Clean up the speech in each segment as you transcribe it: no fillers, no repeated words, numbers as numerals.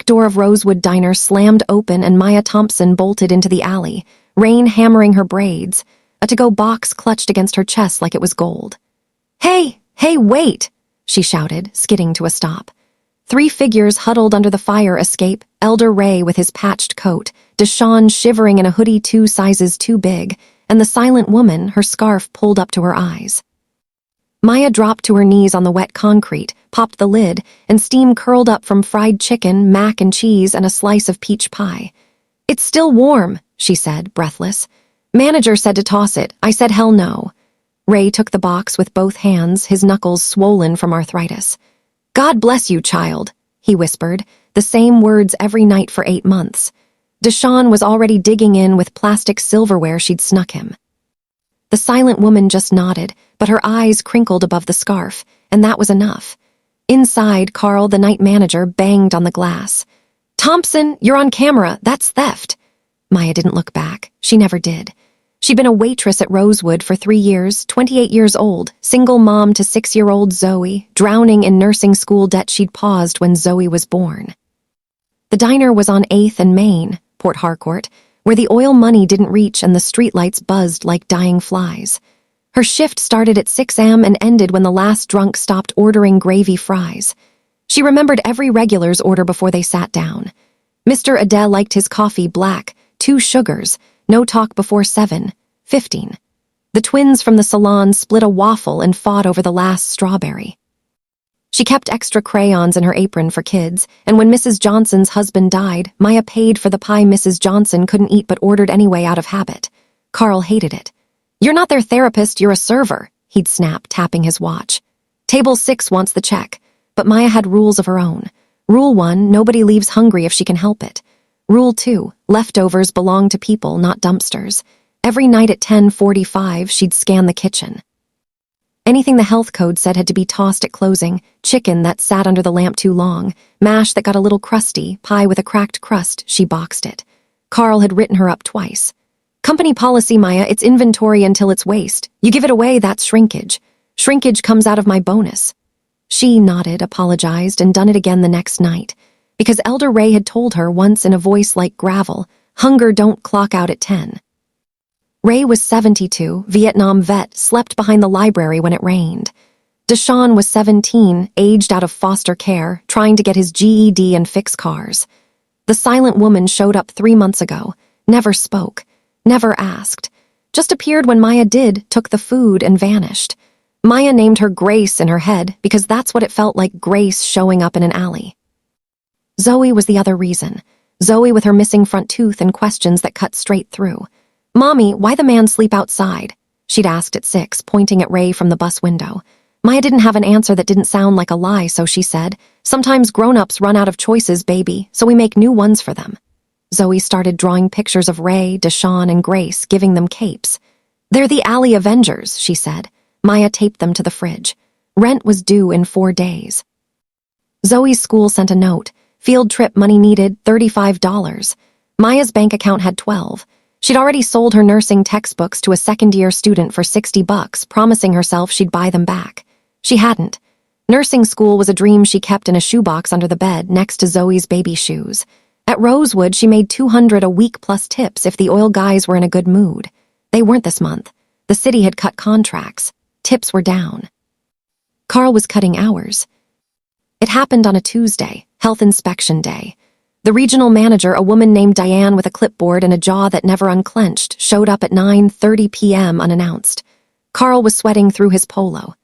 back door of Rosewood Diner slammed open and Maya Thompson bolted into the alley, rain hammering her braids, a to-go box clutched against her chest like it was gold. "Hey, hey, wait!" she shouted, skidding to a stop. 3 figures huddled under the fire escape, Elder Ray with his patched coat, Deshawn shivering in a hoodie 2 sizes too big, and the silent woman, her scarf pulled up to her eyes. Maya dropped to her knees on the wet concrete, popped the lid, and steam curled up from fried chicken, mac and cheese, and a slice of peach pie. "It's still warm," she said, breathless. "Manager said to toss it. I said hell no." Ray took the box with both hands, his knuckles swollen from arthritis. "God bless you, child," he whispered, the same words every night for 8 months. Deshawn was already digging in with plastic silverware she'd snuck him. The silent woman just nodded, but her eyes crinkled above the scarf, and that was enough. Inside, Carl, the night manager, banged on the glass. "Thompson, you're on camera. That's theft." Maya didn't look back. She never did. She'd been a waitress at Rosewood for 3 years, 28 years old, single mom to 6-year-old Zoe, drowning in nursing school debt she'd paused when Zoe was born. The diner was on 8th and Main, Port Harcourt, where the oil money didn't reach and the streetlights buzzed like dying flies. Her shift started at 6 a.m. and ended when the last drunk stopped ordering gravy fries. She remembered every regular's order before they sat down. Mr. Adele liked his coffee black, 2 sugars, no talk before 7:15. The twins from the salon split a waffle and fought over the last strawberry. She kept extra crayons in her apron for kids, and when Mrs. Johnson's husband died, Maya paid for the pie Mrs. Johnson couldn't eat but ordered anyway out of habit. Carl hated it. "You're not their therapist, you're a server," he'd snap, tapping his watch. "Table 6 wants the check," but Maya had rules of her own. Rule 1, nobody leaves hungry if she can help it. Rule 2, leftovers belong to people, not dumpsters. Every night at 10:45, she'd scan the kitchen. Anything the health code said had to be tossed at closing, chicken that sat under the lamp too long, mash that got a little crusty, pie with a cracked crust, she boxed it. Carl had written her up twice. "Company policy, Maya, it's inventory until it's waste. You give it away, that's shrinkage. Shrinkage comes out of my bonus." She nodded, apologized, and done it again the next night. Because Elder Ray had told her once in a voice like gravel, "Hunger don't clock out at 10. Ray was 72, Vietnam vet, slept behind the library when it rained. Deshawn was 17, aged out of foster care, trying to get his GED and fix cars. The silent woman showed up 3 months ago, never spoke, never asked, just appeared when Maya did, took the food, and vanished. Maya named her Grace in her head because that's what it felt like, Grace showing up in an alley. Zoe was the other reason. Zoe with her missing front tooth and questions that cut straight through. "Mommy, why the man sleep outside?" she'd asked at 6, pointing at Ray from the bus window. Maya didn't have an answer that didn't sound like a lie, so she said, "Sometimes grown-ups run out of choices, baby, so we make new ones for them." Zoe started drawing pictures of Ray, Deshawn, and Grace, giving them capes. "They're the Alley Avengers," she said. Maya taped them to the fridge. Rent was due in 4 days. Zoe's school sent a note. Field trip money needed, $35. Maya's bank account had 12. She'd already sold her nursing textbooks to a second-year student for $60, promising herself she'd buy them back. She hadn't. Nursing school was a dream she kept in a shoebox under the bed next to Zoe's baby shoes. At Rosewood, she made $200 a week plus tips if the oil guys were in a good mood. They weren't this month. The city had cut contracts. Tips were down. Carl was cutting hours. It happened on a Tuesday, health inspection day. The regional manager, a woman named Diane with a clipboard and a jaw that never unclenched, showed up at 9:30 p.m. unannounced. Carl was sweating through his polo.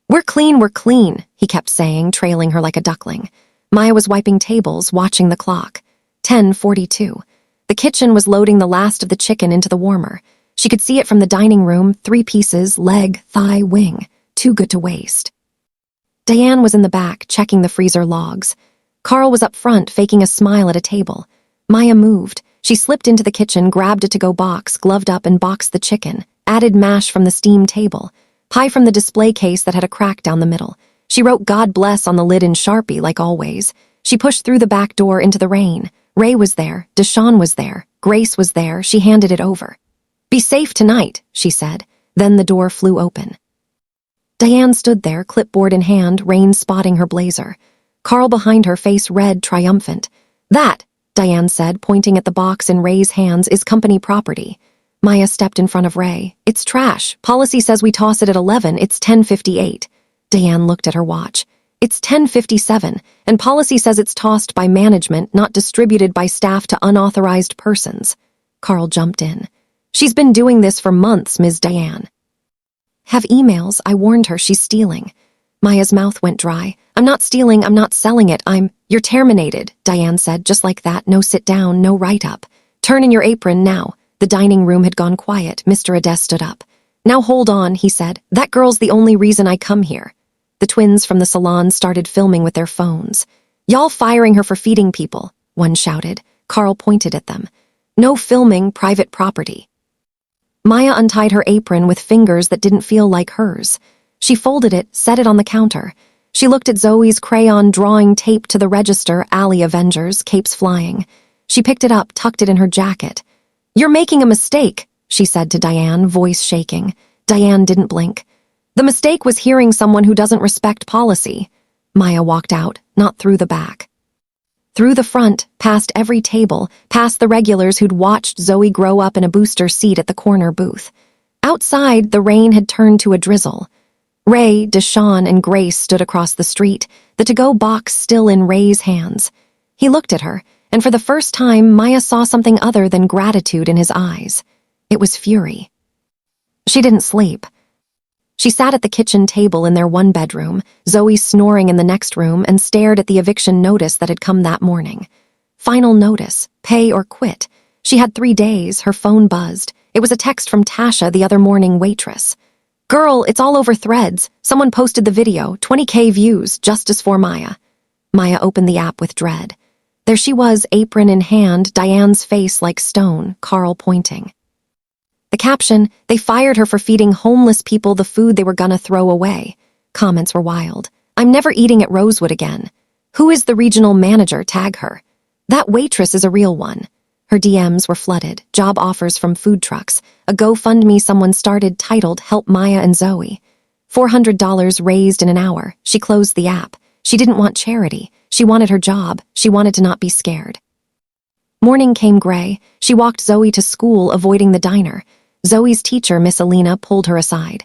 We're clean," he kept saying, trailing her like a duckling. Maya was wiping tables, watching the clock. 10:42. The kitchen was loading the last of the chicken into the warmer. She could see it from the dining room, 3 pieces, leg, thigh, wing. Too good to waste. Diane was in the back, checking the freezer logs. Carl was up front, faking a smile at a table. Maya moved. She slipped into the kitchen, grabbed a to-go box, gloved up and boxed the chicken, added mash from the steam table, pie from the display case that had a crack down the middle. She wrote "God bless" on the lid in Sharpie, like always. She pushed through the back door into the rain. Ray was there, Deshawn was there, Grace was there. She handed it over. "Be safe tonight," she said. Then the door flew open. Diane stood there, clipboard in hand, rain spotting her blazer. Carl behind her, face red, triumphant. That, Diane said, pointing at the box in Ray's hands, is company property. Maya stepped in front of Ray. It's trash. Policy says we toss it at 11. It's 10:58. Diane looked at her watch. It's 10:57, and policy says it's tossed by management, not distributed by staff to unauthorized persons. Carl jumped in. She's been doing this for months, Ms. Diane. Have emails. I warned her she's stealing. Maya's mouth went dry. I'm not stealing. I'm not selling it. You're terminated, Diane said, just like that. No sit down, no write-up. Turn in your apron now. The dining room had gone quiet. Mr. Ades stood up. Now hold on, he said. That girl's the only reason I come here. The twins from the salon started filming with their phones. Y'all firing her for feeding people, one shouted. Carl pointed at them. No filming, private property. Maya untied her apron with fingers that didn't feel like hers. She folded it, set it on the counter. She looked at Zoe's crayon drawing taped to the register, Alley Avengers, capes flying. She picked it up, tucked it in her jacket. You're making a mistake, she said to Diane, voice shaking. Diane didn't blink. The mistake was hearing someone who doesn't respect policy. Maya walked out, not through the back. Through the front, past every table, past the regulars who'd watched Zoe grow up in a booster seat at the corner booth. Outside, the rain had turned to a drizzle. Ray, Deshawn, and Grace stood across the street, the to-go box still in Ray's hands. He looked at her, and for the first time, Maya saw something other than gratitude in his eyes. It was fury. She didn't sleep. She sat at the kitchen table in their one-bedroom, Zoe snoring in the next room, and stared at the eviction notice that had come that morning. Final notice, pay or quit. She had 3 days, her phone buzzed. It was a text from Tasha, the other morning waitress. Girl, it's all over Threads. Someone posted the video, 20K views, justice for Maya. Maya opened the app with dread. There she was, apron in hand, Diane's face like stone, Carl pointing. The caption, they fired her for feeding homeless people the food they were gonna throw away. Comments were wild. I'm never eating at Rosewood again. Who is the regional manager? Tag her. That waitress is a real one. Her DMs were flooded, job offers from food trucks, a GoFundMe someone started titled Help Maya and Zoe. $400 raised in an hour. She closed the app. She didn't want charity. She wanted her job. She wanted to not be scared. Morning came gray. She walked Zoe to school, avoiding the diner. Zoe's teacher, Miss Alina, pulled her aside.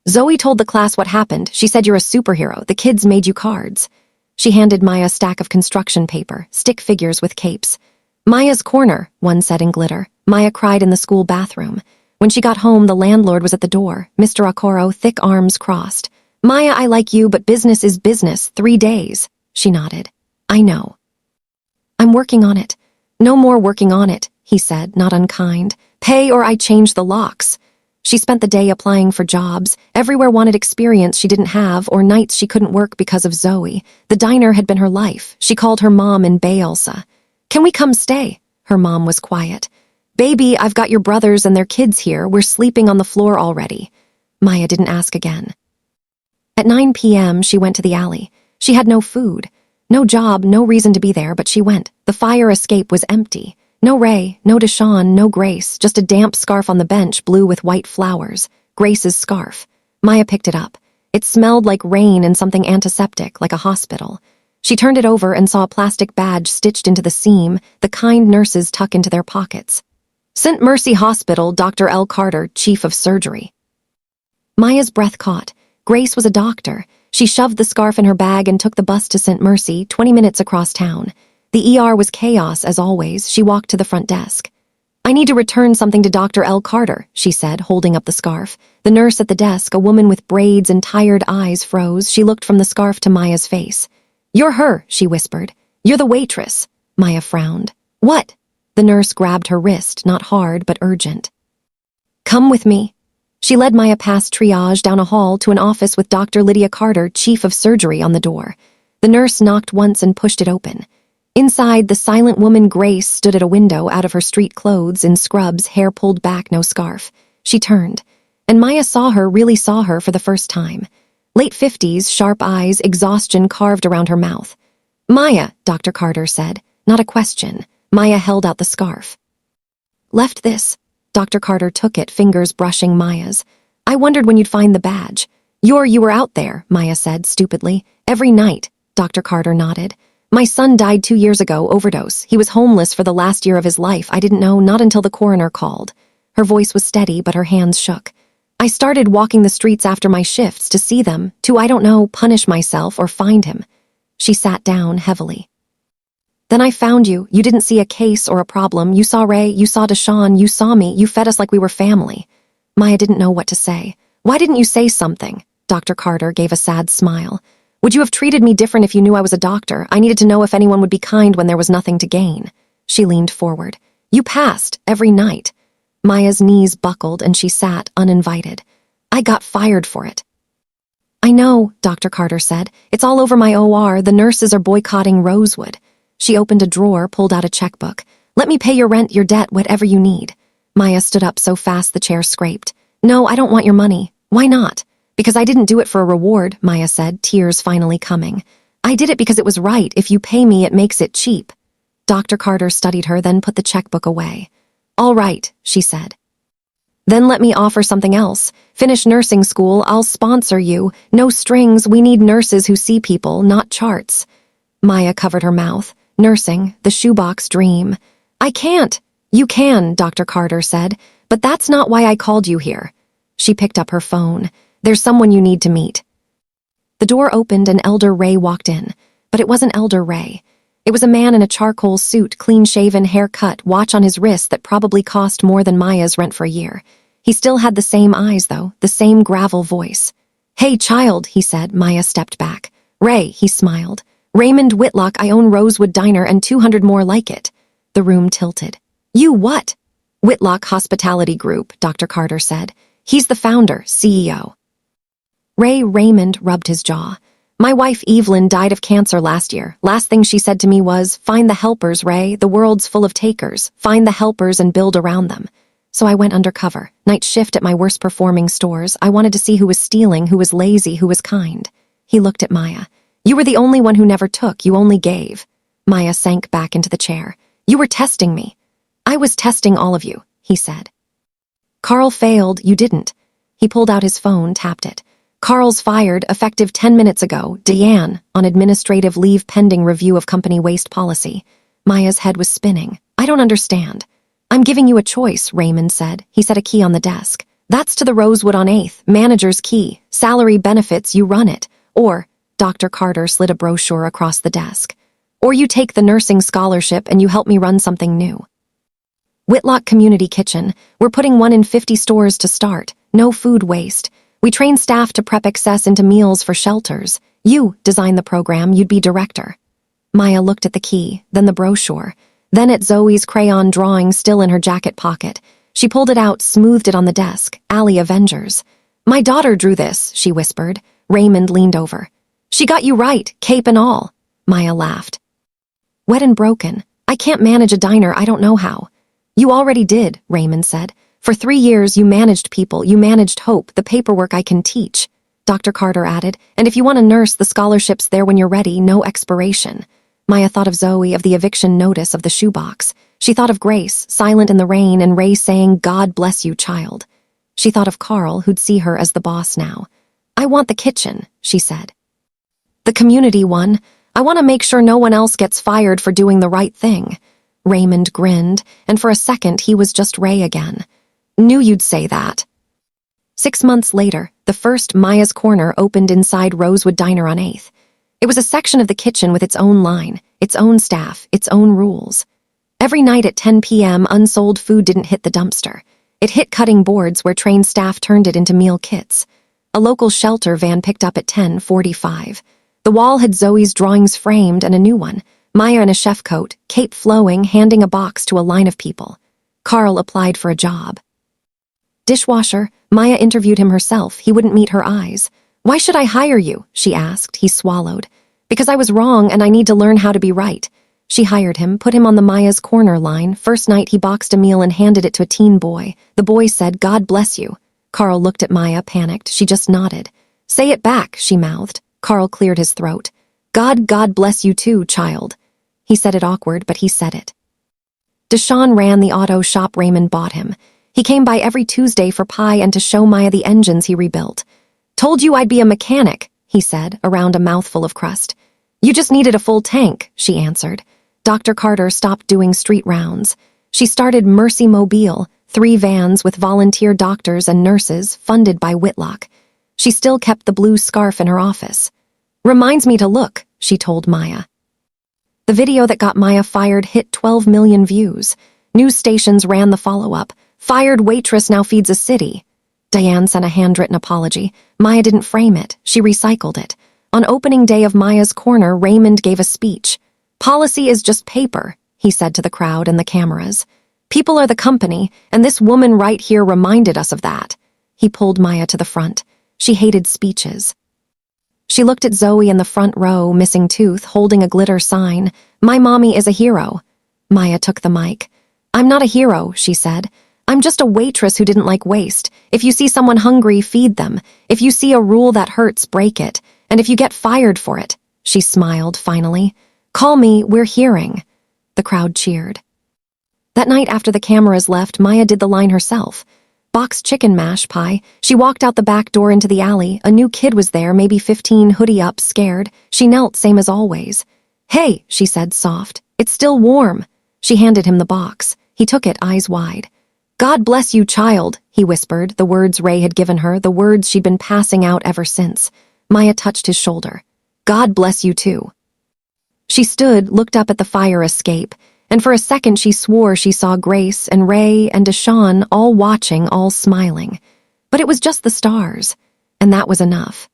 Zoe told the class what happened. She said you're a superhero. The kids made you cards. She handed Maya a stack of construction paper, stick figures with capes. Maya's corner, one said in glitter. Maya cried in the school bathroom. When she got home, the landlord was at the door, Mr. Okoro, thick arms crossed. Maya, I like you, but business is business. 3 days. She nodded. I know. I'm working on it. No more working on it, he said, not unkind. Pay or I change the locks. She spent the day applying for jobs. Everywhere wanted experience she didn't have, or nights she couldn't work because of Zoe. The diner had been her life. She called her mom in Bayelsa. Can we come stay? Her mom was quiet. Baby, I've got your brothers and their kids here. We're sleeping on the floor already. Maya didn't ask again. At 9 p.m., she went to the alley. She had no food. No job, no reason to be there, but she went. The fire escape was empty. No Ray, no Deshawn, no Grace, just a damp scarf on the bench, blue with white flowers. Grace's scarf. Maya picked it up. It smelled like rain and something antiseptic, like a hospital. She turned it over and saw a plastic badge stitched into the seam, the kind nurses tuck into their pockets. St. Mercy Hospital, Dr. L. Carter, Chief of Surgery. Maya's breath caught. Grace was a doctor. She shoved the scarf in her bag and took the bus to St. Mercy, 20 minutes across town. The ER was chaos, as always. She walked to the front desk. I need to return something to Dr. L. Carter, she said, holding up the scarf. The nurse at the desk, a woman with braids and tired eyes, froze. She looked from the scarf to Maya's face. You're her, she whispered. You're the waitress. Maya frowned. What? The nurse grabbed her wrist, not hard, but urgent. Come with me. She led Maya past triage down a hall to an office with Dr. Lydia Carter, Chief of Surgery, on the door. The nurse knocked once and pushed it open. Inside, the silent woman Grace stood at a window out of her street clothes, in scrubs, hair pulled back, no scarf. She turned, and Maya really saw her for the first time. Late 50s, sharp eyes, exhaustion carved around her mouth. Maya, Dr. Carter said, not a question. Maya held out the scarf. Left this. Dr. Carter took it, fingers brushing Maya's. I wondered when you'd find the badge. You were out there, Maya said stupidly. Every night. Dr. Carter nodded. My son died 2 years ago, overdose. He was homeless for the last year of his life. I didn't know, not until the coroner called. Her voice was steady, but her hands shook. I started walking the streets after my shifts to see them, to, I don't know, punish myself or find him. She sat down heavily. Then I found you. You didn't see a case or a problem. You saw Ray, you saw Deshawn, you saw me. You fed us like we were family. Maya didn't know what to say. Why didn't you say something? Dr. Carter gave a sad smile. Would you have treated me different if you knew I was a doctor? I needed to know if anyone would be kind when there was nothing to gain. She leaned forward. You passed, every night. Maya's knees buckled and she sat uninvited. I got fired for it. I know, Dr. Carter said. It's all over my OR. The nurses are boycotting Rosewood. She opened a drawer, pulled out a checkbook. Let me pay your rent, your debt, whatever you need. Maya stood up so fast the chair scraped. No, I don't want your money. Why not? Because I didn't do it for a reward, Maya said, tears finally coming. I did it because it was right. If you pay me, it makes it cheap. Dr. Carter studied her, then put the checkbook away. All right, she said. Then let me offer something else. Finish nursing school, I'll sponsor you. No strings, we need nurses who see people, not charts. Maya covered her mouth. Nursing, the shoebox dream. I can't. You can, Dr. Carter said, but that's not why I called you here. She picked up her phone. There's someone you need to meet. The door opened and Elder Ray walked in, but it wasn't Elder Ray. It was a man in a charcoal suit, clean-shaven, hair cut, watch on his wrist that probably cost more than Maya's rent for a year. He still had the same eyes, though, the same gravel voice. Hey, child, he said. Maya stepped back. Ray, he smiled. Raymond Whitlock, I own Rosewood Diner and 200 more like it. The room tilted. You what? Whitlock Hospitality Group, Dr. Carter said. He's the founder, CEO. Raymond rubbed his jaw. My wife Evelyn died of cancer last year. Last thing she said to me was, find the helpers, Ray. The world's full of takers. Find the helpers and build around them. So I went undercover. Night shift at my worst performing stores. I wanted to see who was stealing, who was lazy, who was kind. He looked at Maya. You were the only one who never took, you only gave. Maya sank back into the chair. You were testing me. I was testing all of you, he said. Carl failed, you didn't. He pulled out his phone, tapped it. Carl's fired, effective 10 minutes ago. Deanne, on administrative leave pending review of company waste policy. Maya's head was spinning. I don't understand. I'm giving you a choice, Raymond said. He set a key on the desk. That's to the Rosewood on 8th, manager's key. Salary benefits, you run it. Or, Dr. Carter slid a brochure across the desk. Or you take the nursing scholarship and you help me run something new. Whitlock Community Kitchen. We're putting one in 50 stores to start. No food waste. We train staff to prep excess into meals for shelters. You design the program, you'd be director. Maya looked at the key, then the brochure, then at Zoe's crayon drawing still in her jacket pocket. She pulled it out, smoothed it on the desk. Alley Avengers. My daughter drew this, she whispered. Raymond leaned over. She got you right, cape and all. Maya laughed. Wet and broken. I can't manage a diner, I don't know how. You already did, Raymond said. For 3 years you managed people, you managed hope, the paperwork I can teach. Dr. Carter added, and if you want a nurse, the scholarship's there when you're ready, no expiration. Maya thought of Zoe, of the eviction notice, of the shoebox. She thought of Grace, silent in the rain, and Ray saying, God bless you, child. She thought of Carl, who'd see her as the boss now. I want the kitchen, she said. The community one. I want to make sure no one else gets fired for doing the right thing. Raymond grinned, and for a second he was just Ray again. Knew you'd say that. 6 months later, the first Maya's Corner opened inside Rosewood Diner on 8th. It was a section of the kitchen with its own line, its own staff, its own rules. Every night at 10 p.m., unsold food didn't hit the dumpster. It hit cutting boards where trained staff turned it into meal kits. A local shelter van picked up at 10:45. The wall had Zoe's drawings framed and a new one. Maya in a chef coat, cape flowing, handing a box to a line of people. Carl applied for a job. Dishwasher, Maya interviewed him herself. He wouldn't meet her eyes. Why should I hire you? She asked. He swallowed. Because I was wrong and I need to learn how to be right. She hired him, put him on the Maya's Corner line. First night he boxed a meal and handed it to a teen boy. The boy said, God bless you. Carl looked at Maya, panicked. She just nodded. Say it back, she mouthed. Carl cleared his throat. God bless you too, child. He said it awkward, but he said it. Deshawn ran the auto shop Raymond bought him. He came by every Tuesday for pie and to show Maya the engines he rebuilt. Told you I'd be a mechanic, he said, around a mouthful of crust. You just needed a full tank, she answered. Dr. Carter stopped doing street rounds. She started Mercy Mobile, 3 vans with volunteer doctors and nurses funded by Whitlock. She still kept the blue scarf in her office. Reminds me to look, she told Maya. The video that got Maya fired hit 12 million views. News stations ran the follow-up. Fired waitress now feeds a city. Diane sent a handwritten apology. Maya didn't frame it. She recycled it. On opening day of Maya's Corner, Raymond gave a speech. Policy is just paper, he said to the crowd and the cameras. People are the company, and this woman right here reminded us of that. He pulled Maya to the front. She hated speeches. She looked at Zoe in the front row, missing tooth, holding a glitter sign. My mommy is a hero. Maya took the mic. I'm not a hero, she said. I'm just a waitress who didn't like waste. If you see someone hungry, feed them. If you see a rule that hurts, break it. And if you get fired for it, she smiled finally. Call me, we're hearing. The crowd cheered. That night after the cameras left, Maya did the line herself. Boxed chicken mash pie. She walked out the back door into the alley. A new kid was there, maybe 15, hoodie up, scared. She knelt, same as always. Hey, she said, soft. It's still warm. She handed him the box. He took it, eyes wide. God bless you, child, he whispered, the words Ray had given her, the words she'd been passing out ever since. Maya touched his shoulder. God bless you, too. She stood, looked up at the fire escape, and for a second she swore she saw Grace and Ray and Deshawn all watching, all smiling. But it was just the stars, and that was enough.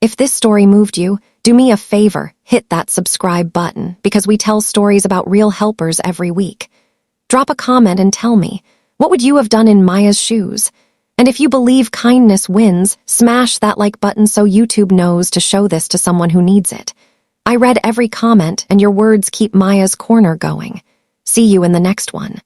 If this story moved you, do me a favor, hit that subscribe button, because we tell stories about real helpers every week. Drop a comment and tell me, what would you have done in Maya's shoes? And if you believe kindness wins, smash that like button so YouTube knows to show this to someone who needs it. I read every comment, and your words keep Maya's Corner going. See you in the next one.